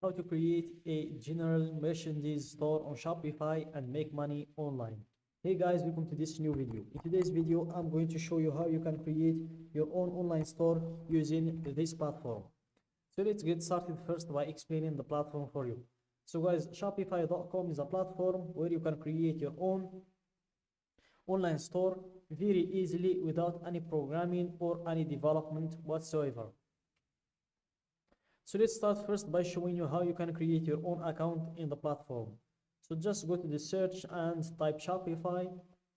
how to create a general merchandise store on Shopify and make money online. Hey guys, welcome to this new video. In today's video, I'm going to show you how you can create your own online store using this platform. So let's get started first by explaining the platform for you. So guys, Shopify.com is a platform where you can create your own online store very easily without any programming or any development whatsoever. So let's start first by showing you how you can create your own account in the platform. So just go to the search and type Shopify,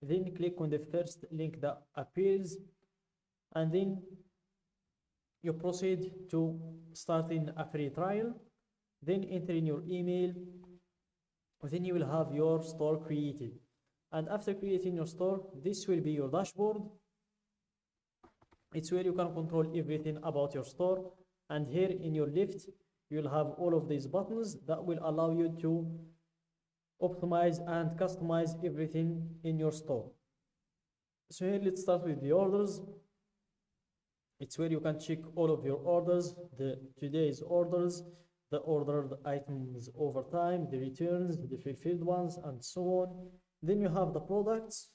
then click on the first link that appears, and then you proceed to starting a free trial, then enter in your email, then you will have your store created. And after creating your store, this will be your dashboard. It's where you can control everything about your store. And here in your left, you'll have all of these buttons that will allow you to optimize and customize everything in your store. So here, let's start with the orders. It's where you can check all of your orders, the today's orders, the ordered items over time, the returns, the fulfilled ones, and so on. Then you have the products.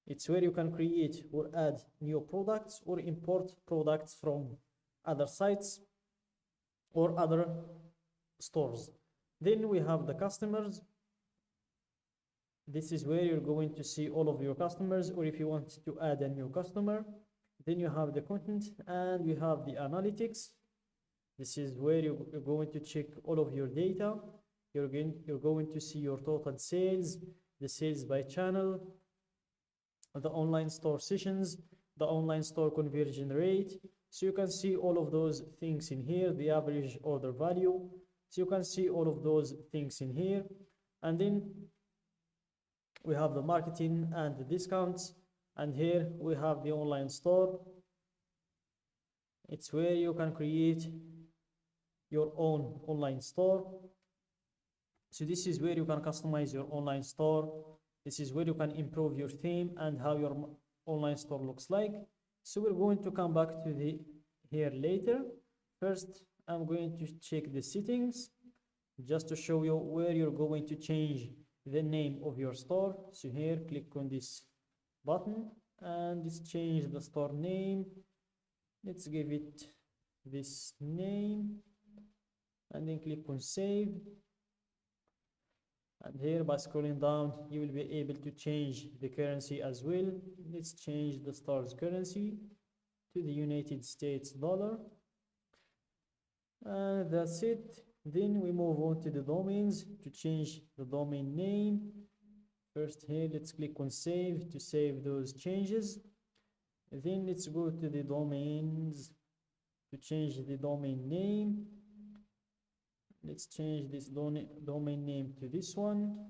It's where you can create or add new products or import products from other sites or other stores. Then we have the customers. This is where you're going to see all of your customers, or if you want to add a new customer. Then you have the content, and we have the analytics. This is where you're going to check all of your data. You're going to see your total sales, the sales by channel, the online store sessions, the online store conversion rate. So you can see all of those things in here, the average order value. So you can see all of those things in here. And then we have the marketing and the discounts. And here we have the online store. It's where you can create your own online store. So this is where you can customize your online store. This is where you can improve your theme and how your online store looks like. So we're going to come back to the here later. First, I'm going to check the settings just to show you where you're going to change the name of your store. So here, click on this button and let's change the store name. Let's give it this name and then click on save. And here, by scrolling down, you will be able to change the currency as well. Let's change the store's currency to the United States dollar. And that's it. Then we move on to the domains to change the domain name. First here, let's click on save to save those changes. Then let's go to the domains to change the domain name. Let's change this domain name to this one.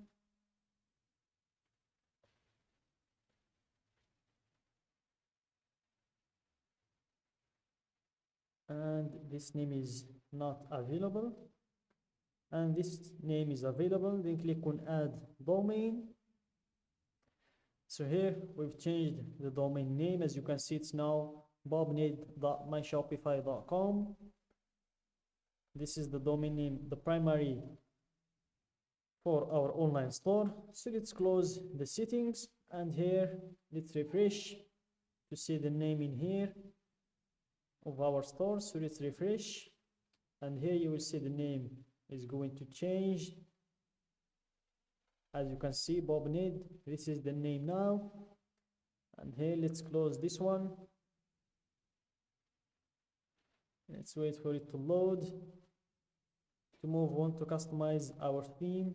And this name is not available. And this name is available. Then click on add domain. So here we've changed the domain name. As you can see, it's now bobnid.myshopify.com. This is the domain name, the primary for our online store. So let's close the settings, and here let's refresh to see the name in here of our store. So let's refresh, and here you will see the name is going to change. As you can see, Bobnid, this is the name now. And here let's close this one. Let's wait for it to load to move on to customize our theme.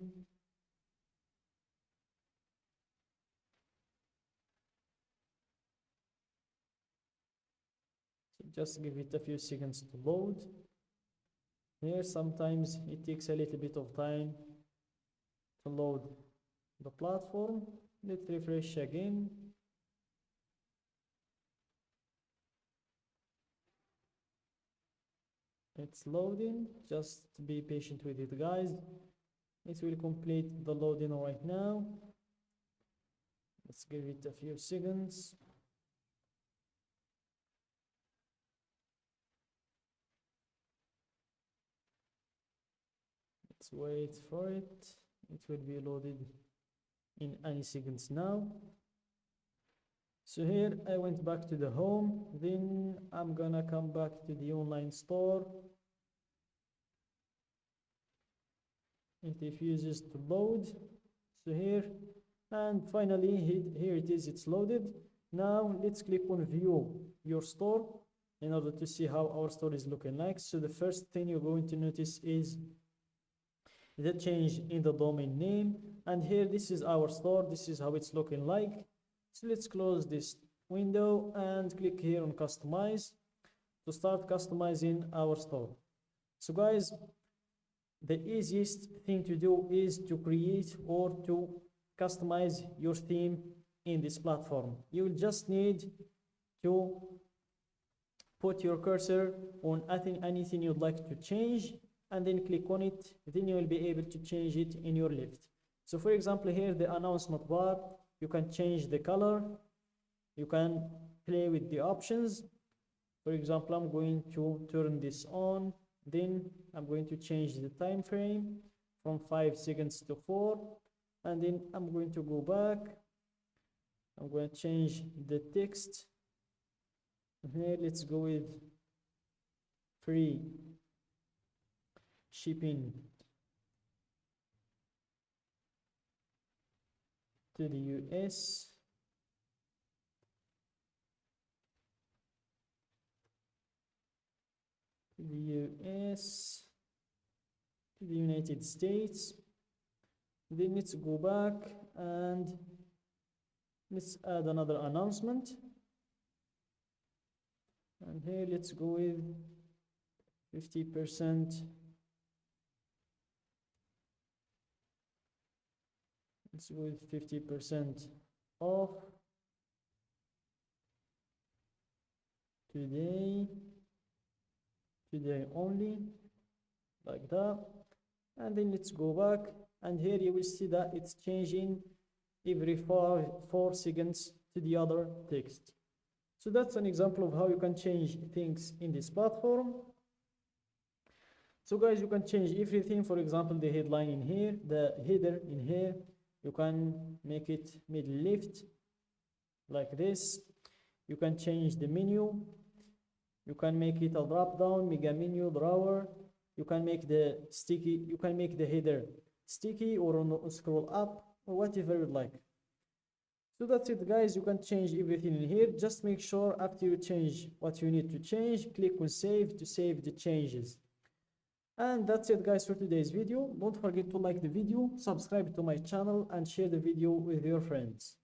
So just give it a few seconds to load. Here sometimes it takes a little bit of time to load the platform. Let's refresh again. It's loading. Just be patient with it, guys. It will complete the loading right now. Let's give it a few seconds. Let's wait for it. It will be loaded in any seconds now. So here I went back to the home, then I'm gonna come back to the online store. It refuses to load. So here, and finally here it is, it's loaded. Now let's click on view your store in order to see how our store is looking like. So the first thing you're going to notice is the change in the domain name, and here this is our store, this is how it's looking like. So let's close this window and click here on customize to start customizing our store. So guys, the easiest thing to do is to create or to customize your theme in this platform. You will just need to put your cursor on anything you'd like to change and then click on it. Then you will be able to change it in your lift. So for example, here the announcement bar, you can change the color, you can play with the options. For example, I'm going to turn this on, then I'm going to change the time frame from 5 seconds to 4, and then I'm going to go back. I'm going to change the text. Here let's go with free shipping to the US. To the US, to the United States. Then let's go back and let's add another announcement. And here let's go with 50%. Let's go with 50% off today only, like that. And then let's go back, and here you will see that it's changing every 4 seconds to the other text. So that's an example of how you can change things in this platform. So guys, you can change everything. For example, the headline in here, the header in here, you can make it middle left like this. You can change the menu. You can make it a drop down, mega menu, drawer. You can make the header sticky or scroll up or whatever you like. So that's it guys, you can change everything in here. Just make sure after you change what you need to change, click on save to save the changes. And that's it guys for today's video. Don't forget to like the video, subscribe to my channel, and share the video with your friends.